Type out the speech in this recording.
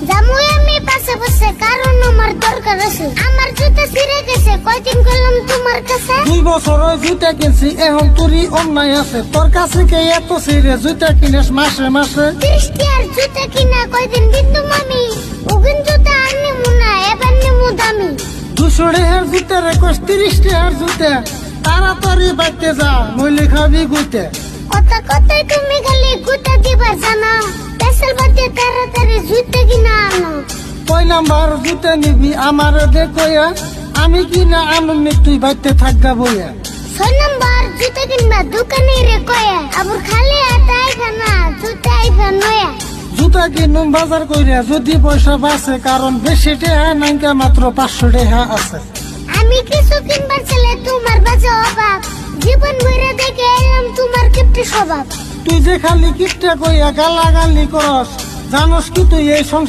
জামু আমি পাশে বসে কারণ আমার দরকার আছে। আমার জুতা ছিঁড়ে গেছে, কয়দিন করলাম তোমার কাছে। 2 বছর ওই জুতা কিনছি, এখন তোরই অন্যায় আছে। তোর কাছে কে এত ছিঁড়ে জুতা কিনেস মাসে মাসে? 30 টাকার জুতা কিনা কয়দিন কিন্তু মামি, ওগুন জুতা আর নেবো না, এবার নেবো দামি। 200 টাকার জুতা রে কস 30 টাকার জুতা, তাড়াতাড়ি বাইতে যা নইলে খাবি গুতে। কথা কথায় তুমি খালি গুতা দিবার জানা, পেছাল বাদে তাড়াতাড়ি জুতা কিনা আনো। কয় নাম্বার জুতা নিবি আমার দেখয়া, আমি কিনা আনুনি তুই বাইতে থাকবা বইয়া। 6 নাম্বার জুতা কিনবা দোকানে রে কয়া, আবার খালি হাতে আইবা না, জুতা আইবা নয়া। জুতা কিনুম বাজার কইরা যদি পয়সা বাঁচে, কারণ বেশি টাকা নাইকা মাত্র 500 টাকা আছে। আমি কিছু কিনবার ছেলে তোমার বাজে অভাব, জীবন ভরে দেখে এলাম তোমার কিপ্টে স্বভাব। তুই যে খালি কিপটা কইয়া গালাগালি করস, জানোস কি তুই এই সংসার